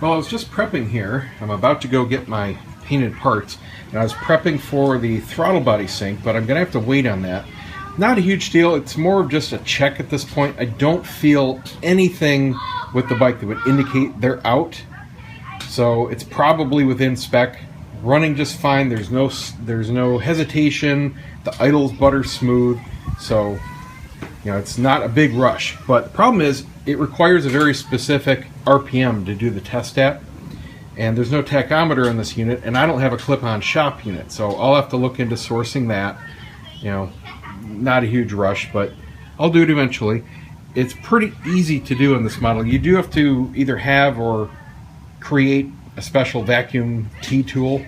Well, I was just prepping here. I'm about to go get my painted parts, and I was prepping for the throttle body sync, but I'm going to have to wait on that. Not a huge deal. It's more of just a check at this point. I don't feel anything with the bike that would indicate they're out, so it's probably within spec. Running just fine. There's no hesitation. The idle's butter smooth, so you know it's not a big rush. But the problem is it requires a very specific RPM to do the test at, and there's no tachometer in this unit, and I don't have a clip-on shop unit, so I'll have to look into sourcing that. You know, not a huge rush, but I'll do it eventually. It's pretty easy to do in this model. You do have to either have or create a special vacuum T-tool.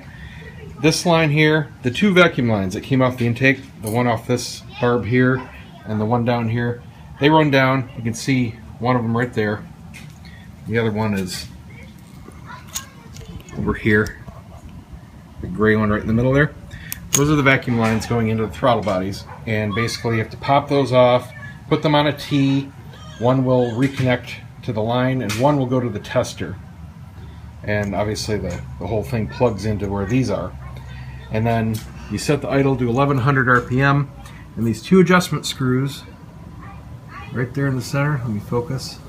This line here, the two vacuum lines that came off the intake, the one off this barb here and the one down here, they run down. You can see one of them right there. The other one is over here, the gray one right in the middle there. Those are the vacuum lines going into the throttle bodies, and basically you have to pop those off, put them on a T. One will reconnect to the line and one will go to the tester, and obviously the whole thing plugs into where these are. And then you set the idle to 1100 RPM, and these two adjustment screws right there in the center, let me focus.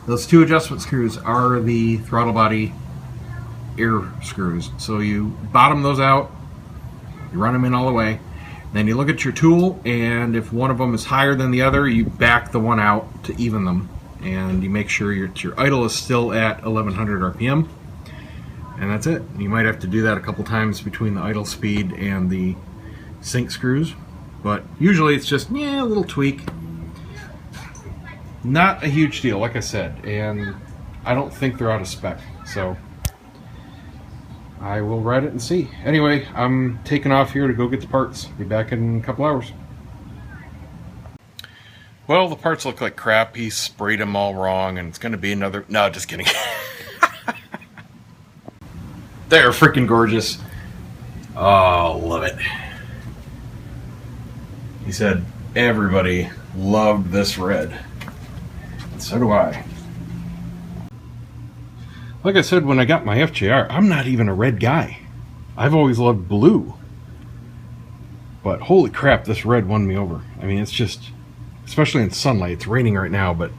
Those two adjustment screws are the throttle body air screws. So you bottom those out, you run them in all the way, then you look at your tool, and if one of them is higher than the other, you back the one out to even them, and you make sure your idle is still at 1100 RPM, and that's it. You might have to do that a couple times between the idle speed and the sync screws, but usually it's just a little tweak. Not a huge deal, like I said, and I don't think they're out of spec, so I will ride it and see. Anyway, I'm taking off here to go get the parts. Be back in a couple hours. Well, the parts look like crap. He sprayed them all wrong, and it's going to be another... No, just kidding. They're freaking gorgeous. Oh, love it. He said everybody loved this red. And so do I. Like I said, when I got my FJR, I'm not even a red guy. I've always loved blue. But holy crap, this red won me over. I mean, it's just, especially in sunlight. It's raining right now, but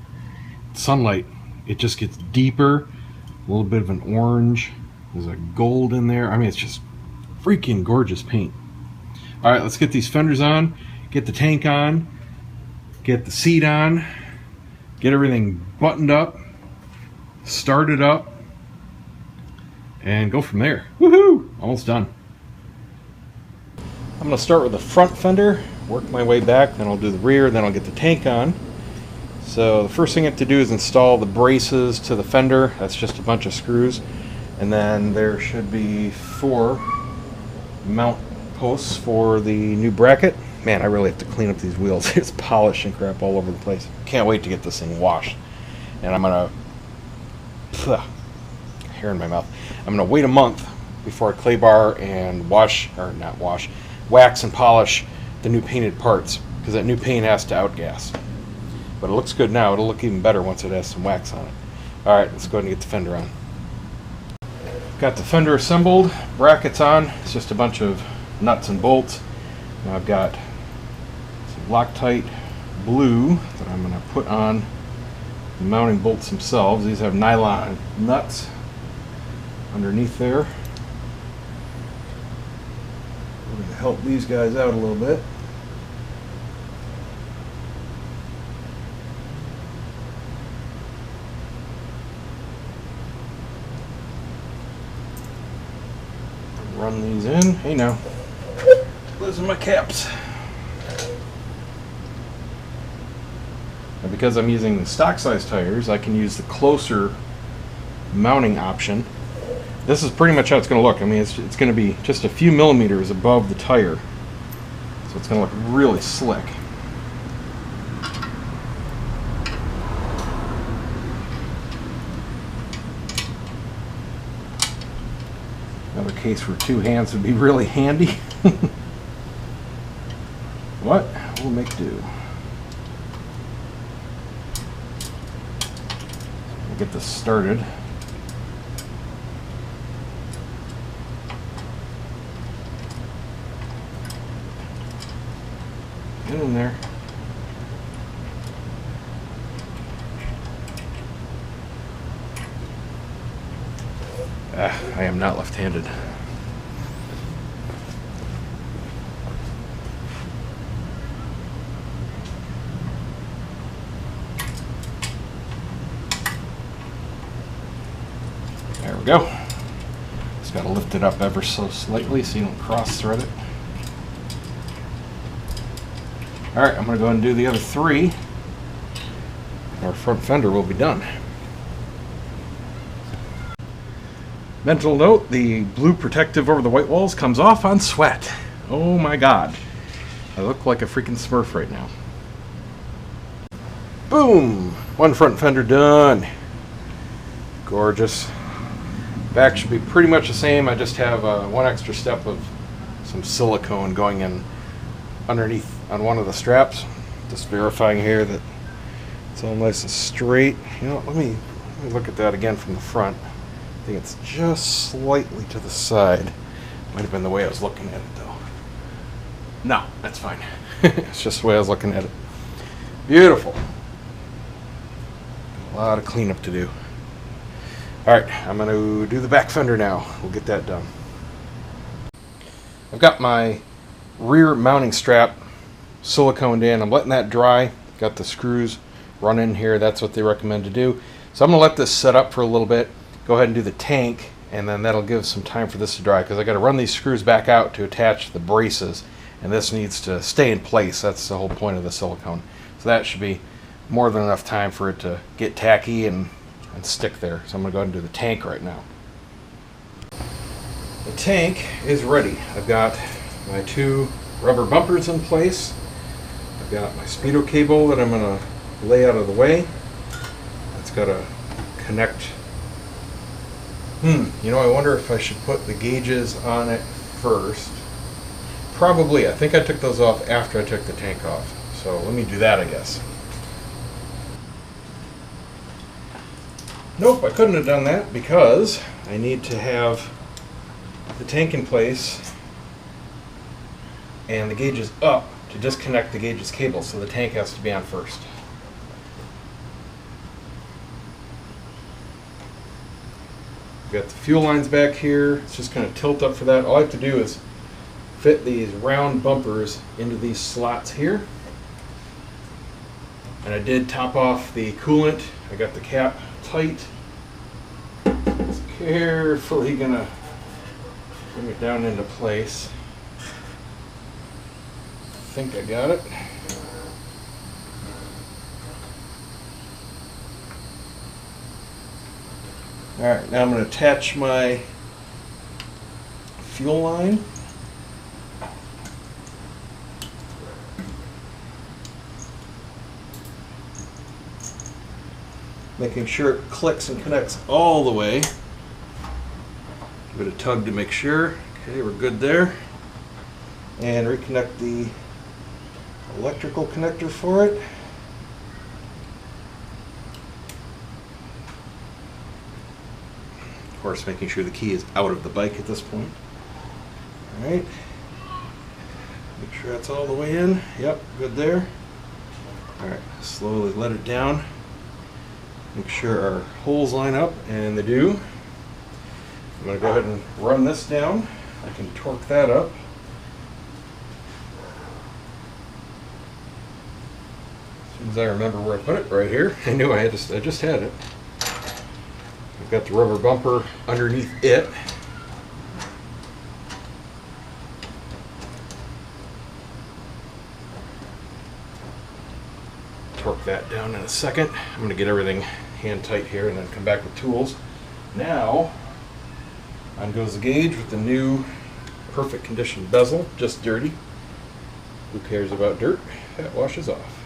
sunlight, it just gets deeper. A little bit of an orange. There's a gold in there. I mean, it's just freaking gorgeous paint. All right, let's get these fenders on, get the tank on, get the seat on, get everything buttoned up, started up, and go from there. Woohoo! Almost done. I'm going to start with the front fender, work my way back, then I'll do the rear, then I'll get the tank on. So the first thing I have to do is install the braces to the fender. That's just a bunch of screws. And then there should be 4 mount posts for the new bracket. Man, I really have to clean up these wheels. There's polish and crap all over the place. Can't wait to get this thing washed. And I'm going to... hair in my mouth. I'm going to wait a month before I clay bar and wax and polish the new painted parts, because that new paint has to outgas. But it looks good now. It'll look even better once it has some wax on it. Alright, let's go ahead and get the fender on. Got the fender assembled, brackets on. It's just a bunch of nuts and bolts. Now I've got some Loctite blue that I'm going to put on the mounting bolts themselves. These have nylon nuts underneath there. We're going to help these guys out a little bit. Run these in. Hey now, losing my caps. And because I'm using the stock size tires, I can use the closer mounting option. This is pretty much how it's going to look. I mean, it's going to be just a few millimeters above the tire, so it's going to look really slick. Another case where 2 hands would be really handy. What? We'll make do. We'll get this started. Get in there. I am not left-handed. There we go. Just got to lift it up ever so slightly so you don't cross-thread it. Alright, I'm going to go ahead and do the other 3. Our front fender will be done. Mental note, the blue protective over the white walls comes off on sweat. Oh my god. I look like a freaking Smurf right now. Boom! One front fender done. Gorgeous. Back should be pretty much the same. I just have one extra step of some silicone going in underneath on one of the straps. Just verifying here that it's all nice and straight. You know, let me look at that again from the front. I think it's just slightly to the side. Might have been the way I was looking at it though. No, that's fine. It's just the way I was looking at it. Beautiful. A lot of cleanup to do. Alright, I'm going to do the back fender now. We'll get that done. I've got my rear mounting strap siliconed in. I'm letting that dry. Got the screws run in here. That's what they recommend to do. So I'm going to let this set up for a little bit. Go ahead and do the tank, and then that'll give some time for this to dry because I got to run these screws back out to attach the braces, and this needs to stay in place. That's the whole point of the silicone. So that should be more than enough time for it to get tacky and stick there. So I'm going to go ahead and do the tank right now. The tank is ready. I've got my 2 rubber bumpers in place. I've got my speedo cable that I'm going to lay out of the way. It's got to connect. You know, I wonder if I should put the gauges on it first. Probably. I think I took those off after I took the tank off. So let me do that, I guess. Nope, I couldn't have done that because I need to have the tank in place and the gauges up to disconnect the gauges cable, so the tank has to be on first. We've got the fuel lines back here. It's just going to tilt up for that. All I have to do is fit these round bumpers into these slots here. And I did top off the coolant. I got the cap tight. Just carefully going to bring it down into place. I think I got it. Alright, now I'm going to attach my fuel line. Making sure it clicks and connects all the way. Give it a tug to make sure. Okay, we're good there. And reconnect the electrical connector for it. Of course, making sure the key is out of the bike at this point. Alright. Make sure that's all the way in. Yep, good there. Alright, slowly let it down. Make sure our holes line up, and they do. I'm going to go ahead and run this down. I can torque that up. As soon as I remember where I put it, right here. I knew I just had it. I've got the rubber bumper underneath it. Torque that down in a second. I'm going to get everything hand tight here and then come back with tools. Now, on goes the gauge with the new perfect condition bezel, just dirty. Who cares about dirt? That washes off.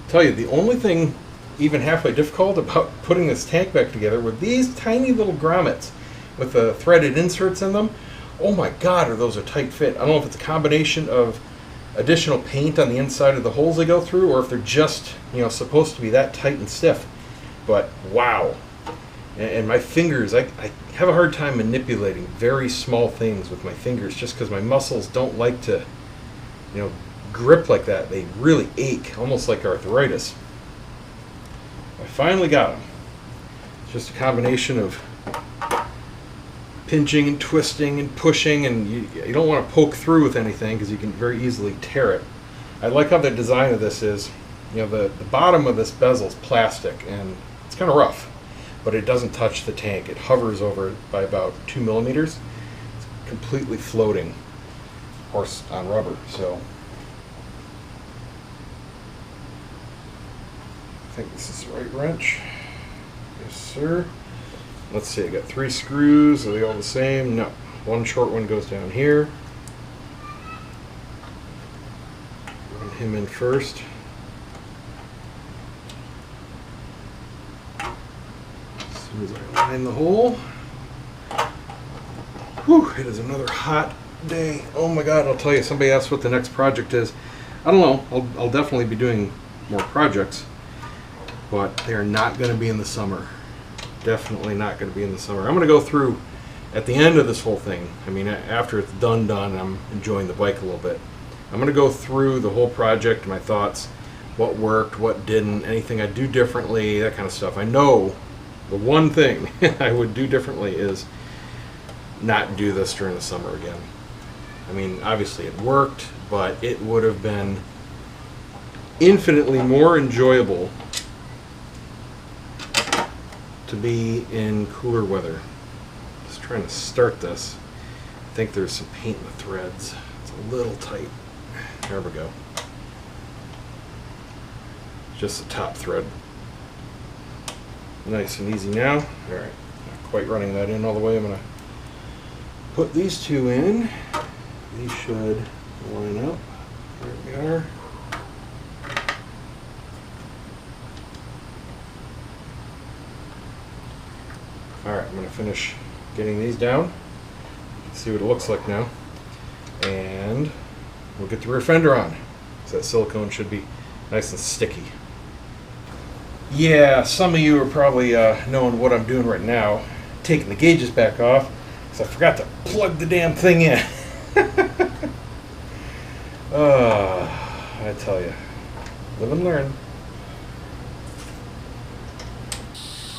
I'll tell you, the only thing even halfway difficult about putting this tank back together were these tiny little grommets with the threaded inserts in them. Oh my god, are those a tight fit. I don't know if it's a combination of additional paint on the inside of the holes they go through, or if they're just, you know, supposed to be that tight and stiff. But wow. And my fingers, I have a hard time manipulating very small things with my fingers just because my muscles don't like to, you know, grip like that. They really ache, almost like arthritis. I finally got them. It's just a combination of pinching and twisting and pushing, and you don't want to poke through with anything because you can very easily tear it. I like how the design of this is, you know, the bottom of this bezel is plastic and it's kind of rough, but it doesn't touch the tank. It hovers over it by about 2 millimeters. It's completely floating, of course, on rubber. So I think this is the right wrench. Yes, sir. Let's see, I got 3 screws. Are they all the same? No. One short one goes down here. Run him in first. As soon as I line the hole. Whew, it is another hot day. Oh my God, I'll tell you, somebody asked what the next project is. I don't know. I'll definitely be doing more projects, but they're not going to be in the summer. Definitely not going to be in the summer. I'm going to go through at the end of this whole thing. I mean, after it's done, I'm enjoying the bike a little bit. I'm going to go through the whole project, my thoughts, what worked, what didn't, anything I'd do differently, that kind of stuff. I know the one thing I would do differently is not do this during the summer again. I mean, obviously it worked, but it would have been infinitely more enjoyable to be in cooler weather. Just trying to start this. I think there's some paint in the threads. It's a little tight. There we go. Just the top thread. Nice and easy now. Alright, not quite running that in all the way. I'm going to put these 2 in. These should line up. There we are. Alright, I'm going to finish getting these down. You can see what it looks like now. And we'll get the rear fender on. So that silicone should be nice and sticky. Yeah, some of you are probably knowing what I'm doing right now. Taking the gauges back off because I forgot to plug the damn thing in. I tell you, live and learn.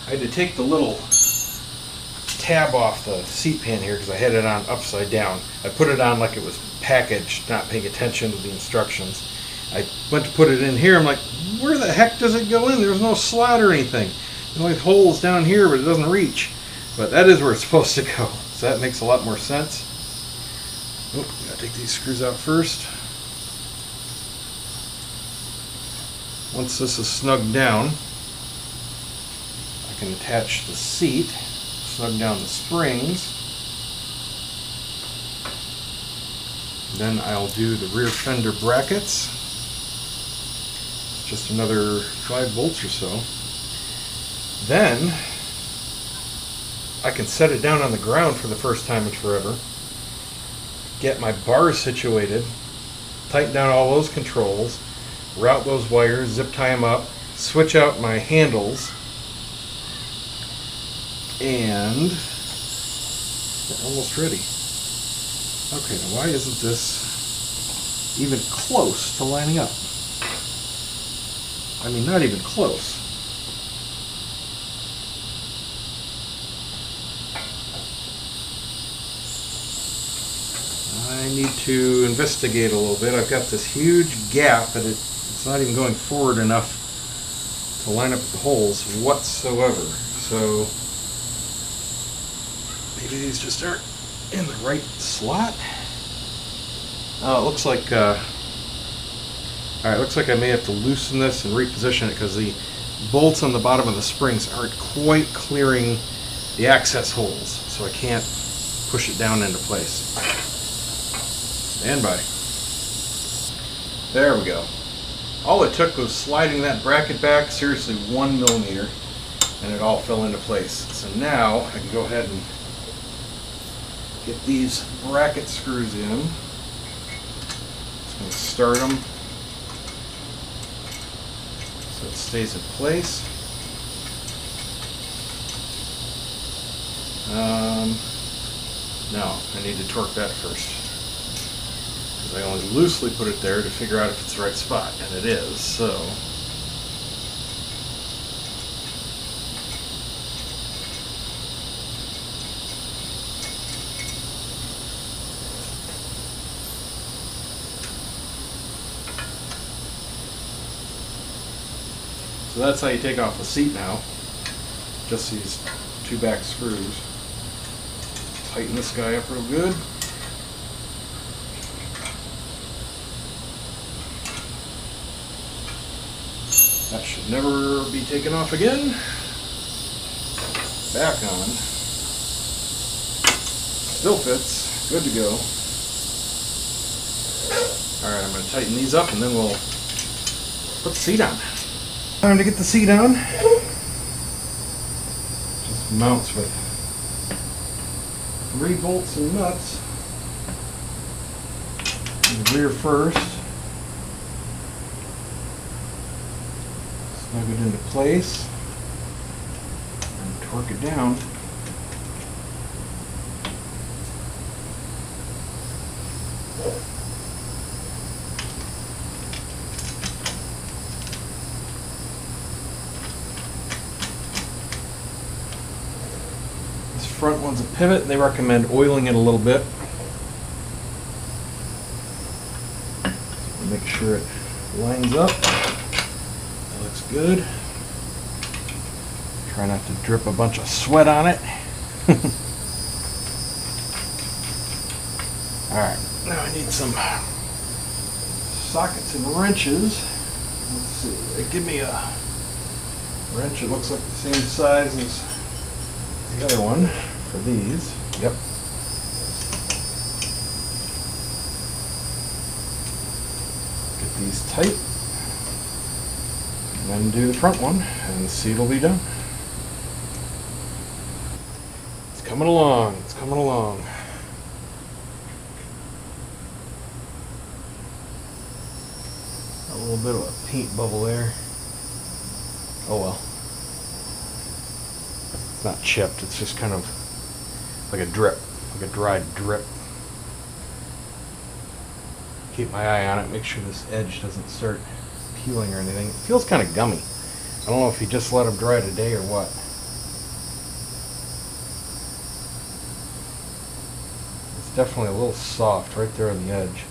I had to take the little tab off the seat pan here because I had it on upside down. I put it on like it was packaged, not paying attention to the instructions. I went to put it in here. I'm like, where the heck does it go in? There's no slot or anything. There's only holes down here, but it doesn't reach. But that is where it's supposed to go. So that makes a lot more sense. Oh, gotta take these screws out first. Once this is snugged down, I can attach the seat, snug down the springs. Then I'll do the rear fender brackets. Just another 5 volts or so. Then I can set it down on the ground for the first time in forever. Get my bars situated, tighten down all those controls, route those wires, zip tie them up, switch out my handles, and we're almost ready. Okay, now why isn't this even close to lining up? I mean, not even close. I need to investigate a little bit. I've got this huge gap, and it's not even going forward enough to line up with the holes whatsoever. So maybe these just aren't in the right slot. Oh, it looks like all right, looks like I may have to loosen this and reposition it because the bolts on the bottom of the springs aren't quite clearing the access holes, so I can't push it down into place. Stand by. There we go. All it took was sliding that bracket back, seriously 1 millimeter, and it all fell into place. So now I can go ahead and get these bracket screws in. Just going to start them so it stays in place. No, I need to torque that first. I only loosely put it there to figure out if it's the right spot, and it is, so. So that's how you take off the seat now. Just these two back screws. Tighten this guy up real good. That should never be taken off again. Back on. Still fits. Good to go. Alright, I'm going to tighten these up and then we'll put the seat on. Time to get the seat on. Just mounts with 3 bolts and nuts. The rear first. Snug it into place. And torque it down. Front one's a pivot. They recommend oiling it a little bit. Make sure it lines up. That looks good. Try not to drip a bunch of sweat on it. Alright, now I need some sockets and wrenches. Let's see, they give me a wrench that looks like the same size as the other one for these. Yep. Get these tight. And then do the front one, and the seat will be done. It's coming along. It's coming along. A little bit of a paint bubble there. Oh well. It's not chipped, it's just kind of like a drip, like a dried drip. Keep my eye on it, make sure this edge doesn't start peeling or anything. It feels kind of gummy. I don't know if you just let them dry today or what. It's definitely a little soft right there on the edge.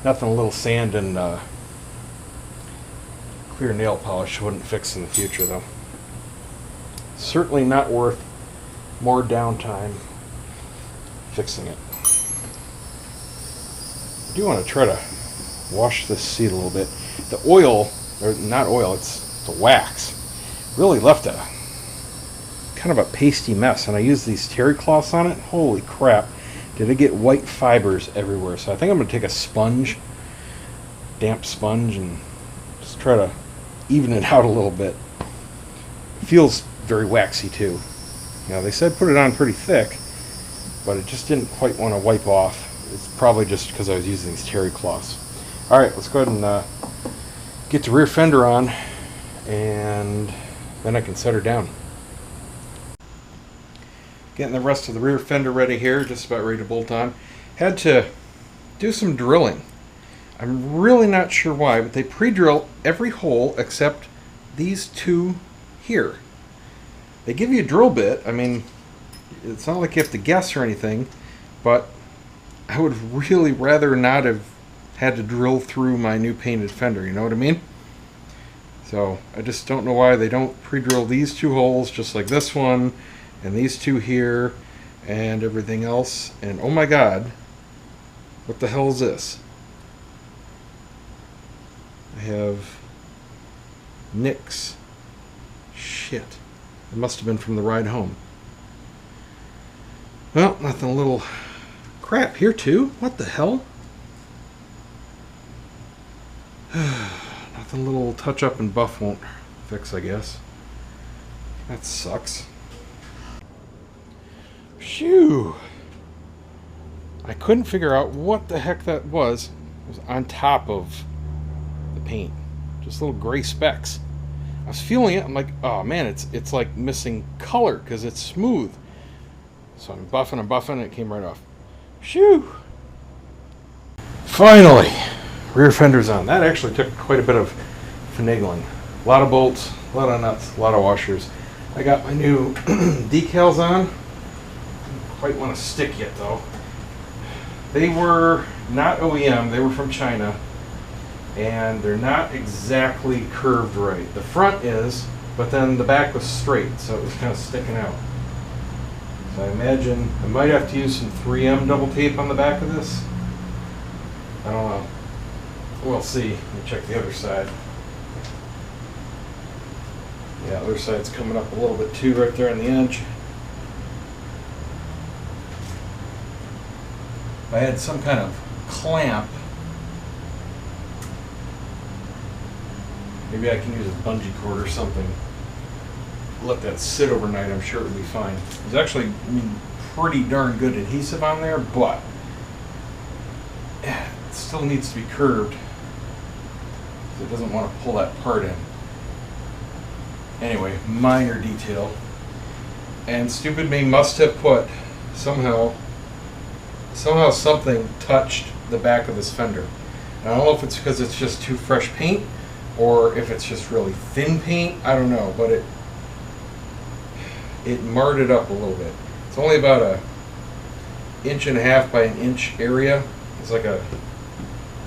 Nothing a little sand and clear nail polish wouldn't fix in the future though. Certainly not worth more downtime fixing it. I do want to try to wash this seat a little bit. The oil, or not oil, it's the wax, really left a kind of a pasty mess, and I used these terry cloths on it. Holy crap, did it get white fibers everywhere. So I think I'm going to take a sponge, damp sponge, and just try to even it out a little bit. It feels very waxy too. You know, they said put it on pretty thick, but it just didn't quite want to wipe off. It's probably just because I was using these terry cloths. Alright, let's go ahead and get the rear fender on, and then I can set her down. Getting the rest of the rear fender ready here, just about ready to bolt on. Had to do some drilling. I'm really not sure why, but they pre-drill every hole except these two here. They give you a drill bit. I mean, it's not like you have to guess or anything, but I would really rather not have had to drill through my new painted fender, you know what I mean? So I just don't know why they don't pre-drill these two holes just like this one, and these two here, and everything else. And oh my god, what the hell is this? I have nicks. Shit. It must have been from the ride home. Well, nothing a little crap here too. What the hell? Nothing a little touch up and buff won't fix, I guess. That sucks. Phew. I couldn't figure out what the heck that was. It was on top of the paint. Just little gray specks. I was feeling it. I'm like, oh man, it's like missing color because it's smooth. So I'm buffing and it came right off. Phew! Finally, rear fender's on. That actually took quite a bit of finagling. A lot of bolts, a lot of nuts, a lot of washers. I got my new decals on. Don't quite want to stick yet though. They were not OEM, they were from China, and they're not exactly curved right. The front is, but then the back was straight, so it was kind of sticking out. So I imagine I might have to use some 3M double tape on the back of this. I don't know. We'll see. Let me check the other side. Yeah, the other side's coming up a little bit too, right there on the edge. I had some kind of clamp. Maybe I can use a bungee cord or something. Let that sit overnight, I'm sure it would be fine. There's actually, I mean, pretty darn good adhesive on there, but it still needs to be curved. It doesn't want to pull that part in. Anyway, minor detail. And stupid me must have put somehow something touched the back of this fender. And I don't know if it's because it's just too fresh paint or if it's just really thin paint. I don't know, but it marred it up a little bit. It's only about a 1.5 by 1 inch area. It's like a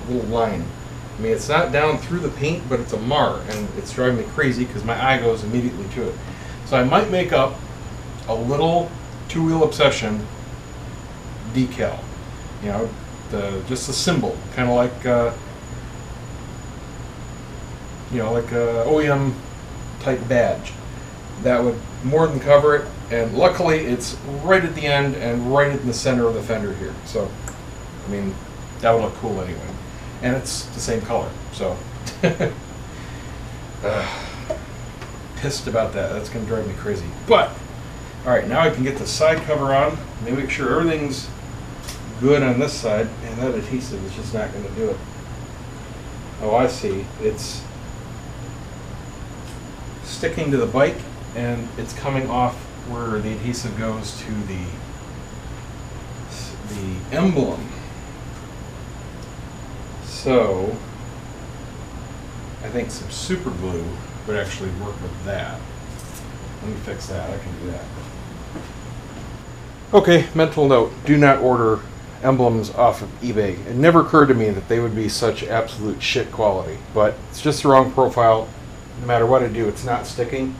little line. I mean, it's not down through the paint, but it's a mar, and it's driving me crazy because my eye goes immediately to it. So I might make up a little TwoWheelObsession decal. You know, just a symbol, kind of like you know, like a OEM type badge. That would more than cover it, and luckily it's right at the end and right in the center of the fender here. So, I mean, that would look cool anyway. And it's the same color, so pissed about that. That's going to drive me crazy. But, alright, now I can get the side cover on, make sure everything's good on this side, and that adhesive is just not going to do it. Oh, I see. It's sticking to the bike, and it's coming off where the adhesive goes to the emblem. So I think some super glue would actually work with that. Let me fix that. I can do that. Okay, mental note. Do not order emblems off of eBay. It never occurred to me that they would be such absolute shit quality, but it's just the wrong profile. No matter what I do, it's not sticking.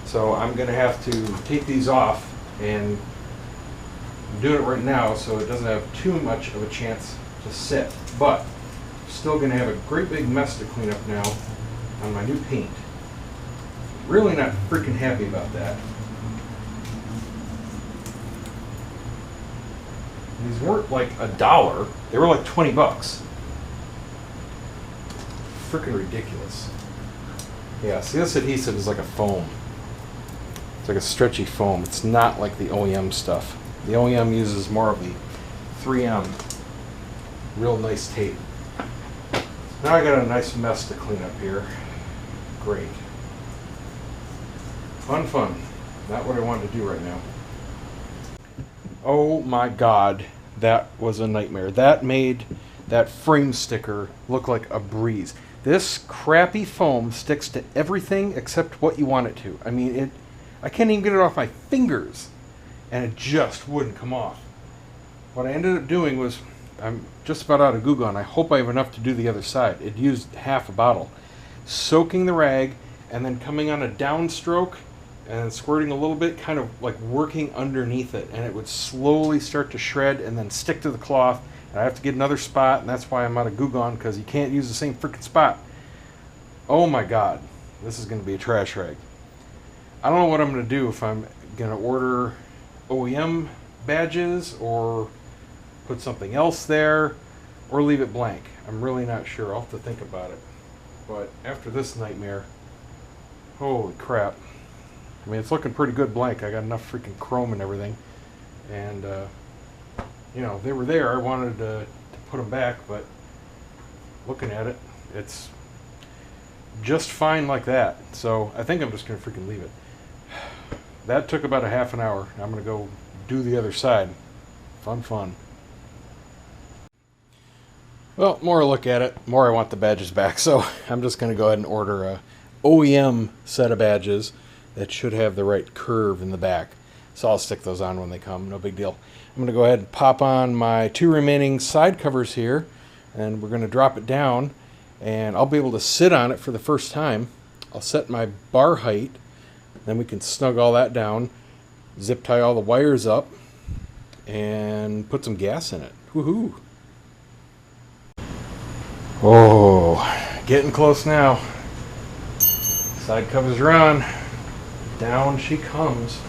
So I'm going to have to take these off, and I'm doing it right now so it doesn't have too much of a chance to sit. But still going to have a great big mess to clean up now on my new paint. Really not freaking happy about that. These weren't like $1, they were like 20 bucks. Freaking ridiculous. Yeah, see, this adhesive is like a foam. It's like a stretchy foam. It's not like the OEM stuff. The OEM uses more of the 3M. Real nice tape. Now I got a nice mess to clean up here. Great. Fun. Not what I wanted to do right now. Oh my god, that was a nightmare. That made that frame sticker look like a breeze. This crappy foam sticks to everything except what you want it to. I mean, I can't even get it off my fingers, and it just wouldn't come off. What I ended up doing was, I'm just about out of Goo Gone. I hope I have enough to do the other side. It used half a bottle. Soaking the rag, and then coming on a downstroke, and then squirting a little bit, kind of like working underneath it, and it would slowly start to shred and then stick to the cloth. And I have to get another spot, and that's why I'm out of Goo Gone, because you can't use the same freaking spot. Oh my god, this is going to be a trash rag. I don't know what I'm going to do, if I'm going to order OEM badges or put something else there or leave it blank. I'm really not sure. I'll have to think about it. But after this nightmare, holy crap. I mean, it's looking pretty good blank. I got enough freaking chrome and everything. And, you know, they were there. I wanted to put them back, but looking at it, it's just fine like that. So I think I'm just going to freaking leave it. That took about a half an hour. I'm going to go do the other side. Fun. Well, more I look at it, more I want the badges back. So I'm just going to go ahead and order a OEM set of badges that should have the right curve in the back. So I'll stick those on when they come, no big deal. I'm going to go ahead and pop on my 2 remaining side covers here, and we're going to drop it down, and I'll be able to sit on it for the first time. I'll set my bar height, then we can snug all that down, zip tie all the wires up, and put some gas in it. Woohoo! Oh, getting close now. Side covers are on. Down she comes.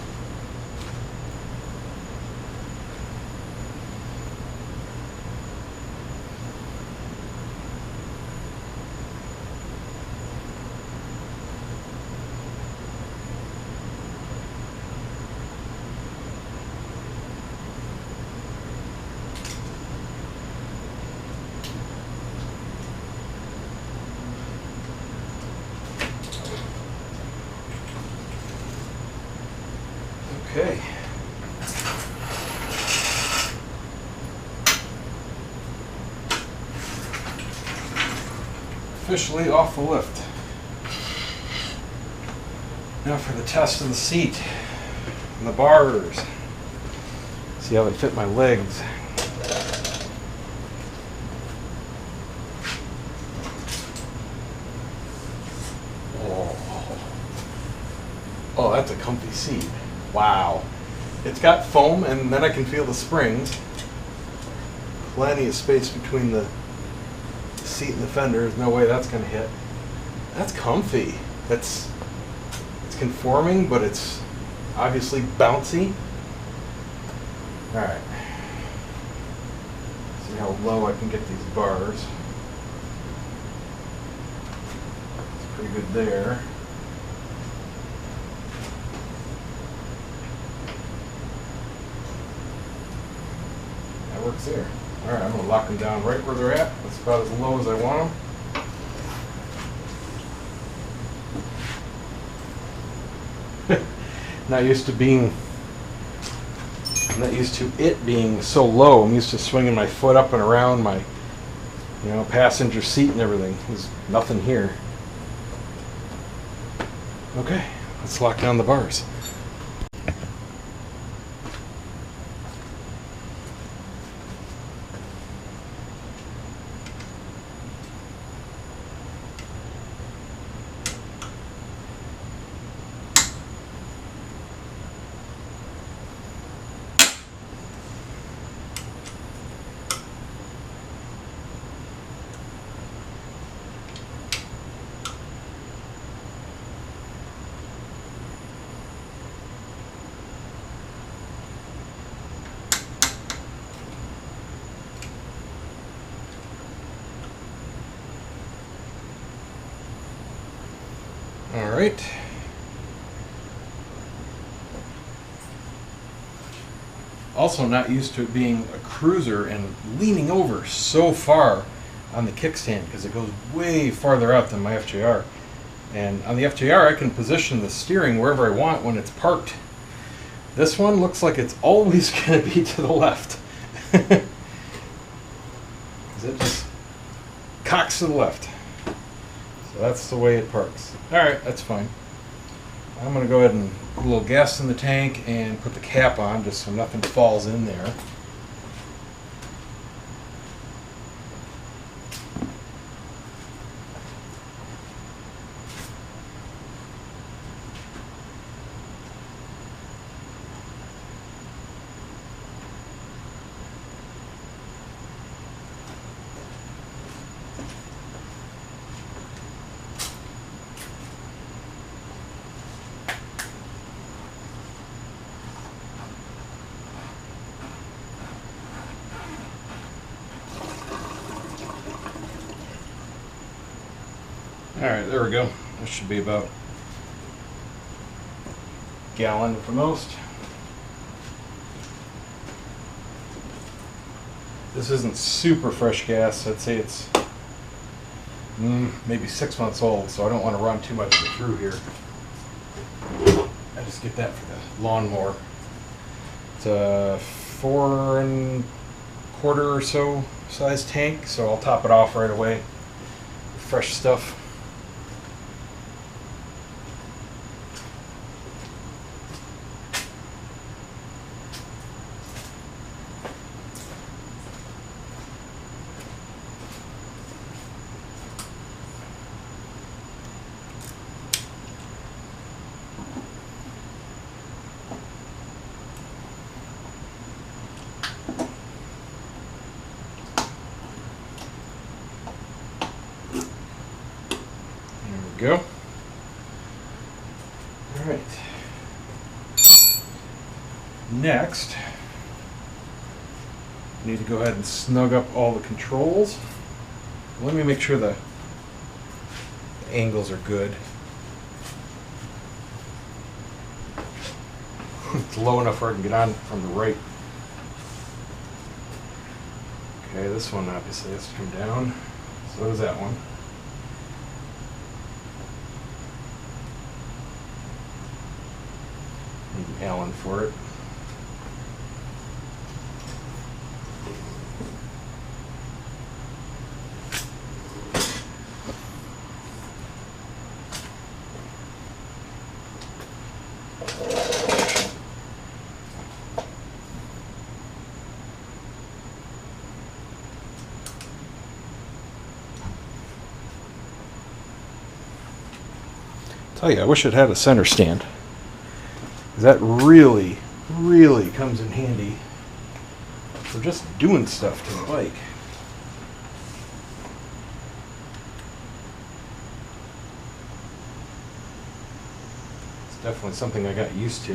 Okay. Officially off the lift. Now for the test of the seat and the bars. See how they fit my legs. Oh, that's a comfy seat. Wow. It's got foam, and then I can feel the springs. Plenty of space between the seat and the fender. There's no way that's going to hit. That's comfy. It's conforming, but it's obviously bouncy. Alright. See how low I can get these bars. It's pretty good there. Works there. Alright, I'm going to lock them down right where they're at. That's about as low as I want them. Not used to it being so low. I'm used to swinging my foot up and around my, passenger seat and everything. There's nothing here. Okay, let's lock down the bars. All right. Also not used to it being a cruiser and leaning over so far on the kickstand because it goes way farther out than my FJR. And on the FJR I can position the steering wherever I want when it's parked. This one looks like it's always going to be to the left. It just cocks to the left. So that's the way it parks. Alright, that's fine. I'm going to go ahead and put a little gas in the tank and put the cap on just so nothing falls in there. Alright, there we go. This should be about a gallon at the most. This isn't super fresh gas. I'd say it's maybe 6 months old, so I don't want to run too much of it through here. I just get that for the lawnmower. It's 4 1/4 or so size tank, so I'll top it off right away with fresh stuff. Go. All right. Next, I need to go ahead and snug up all the controls. Let me make sure the angles are good. It's low enough where I can get on from the right. Okay, this one obviously has to come down. So does that one. Allen for it. Tell you, I wish it had a center stand. That really comes in handy for just doing stuff to the bike. It's definitely something I got used to.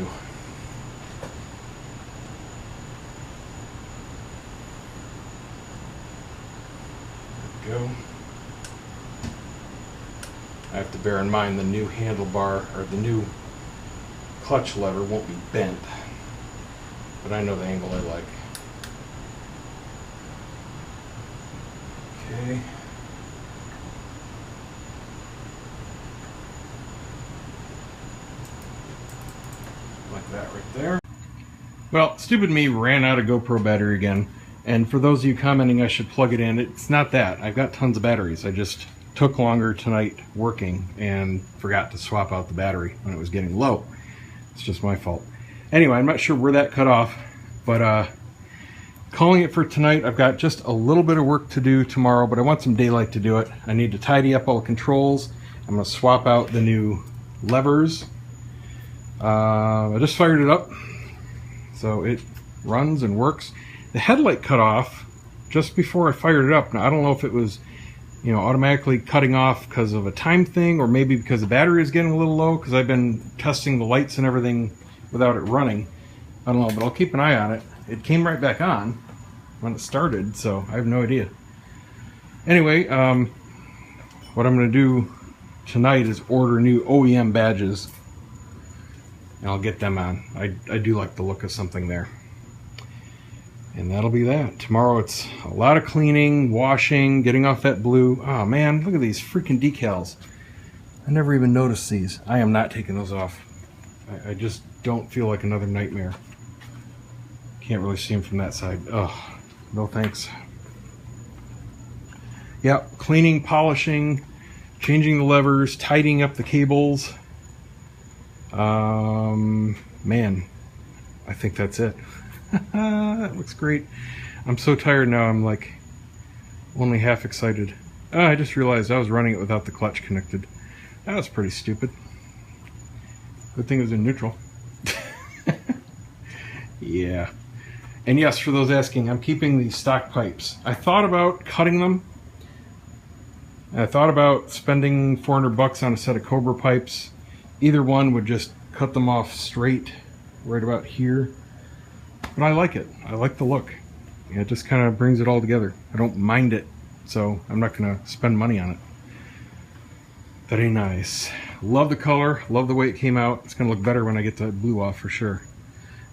There we go. I have to bear in mind the new handlebar, or the new clutch lever won't be bent, but I know the angle I like. Okay. Like that right there. Well, stupid me ran out of GoPro battery again, and for those of you commenting I should plug it in, it's not that. I've got tons of batteries. I just took longer tonight working and forgot to swap out the battery when it was getting low. It's just my fault. Anyway, I'm not sure where that cut off, but calling it for tonight. I've got just a little bit of work to do tomorrow, but I want some daylight to do it. I need to tidy up all the controls. I'm going to swap out the new levers. I just fired it up, so it runs and works. The headlight cut off just before I fired it up. Now, I don't know if it was, you know, automatically cutting off because of a time thing, or maybe because the battery is getting a little low, because I've been testing the lights and everything without it running. I don't know, but I'll keep an eye on it. It came right back on when it started, so I have no idea. Anyway, what I'm going to do tonight is order new OEM badges, and I'll get them on. I do like the look of something there. And that'll be that. Tomorrow it's a lot of cleaning, washing, getting off that blue. Oh man, look at these freaking decals. I never even noticed these. I am not taking those off. I just don't feel like another nightmare. Can't really see them from that side. Oh, no thanks. Yep, cleaning, polishing, changing the levers, tidying up the cables. Man, I think that's it. That looks great. I'm so tired now, I'm like only half excited. Oh, I just realized I was running it without the clutch connected. That was pretty stupid. Good thing it was in neutral. Yeah. And yes, for those asking, I'm keeping these stock pipes. I thought about cutting them. I thought about spending $400 on a set of Cobra pipes. Either one would just cut them off straight right about here. But I like it. I like the look. Yeah, it just kind of brings it all together. I don't mind it, so I'm not going to spend money on it. Very nice. Love the color. Love the way it came out. It's going to look better when I get the blue off for sure.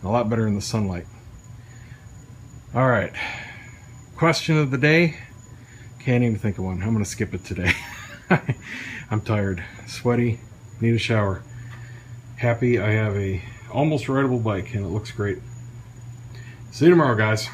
A lot better in the sunlight. All right. Question of the day. Can't even think of one. I'm going to skip it today. I'm tired, sweaty, need a shower. Happy I have a almost rideable bike and it looks great. See you tomorrow, guys.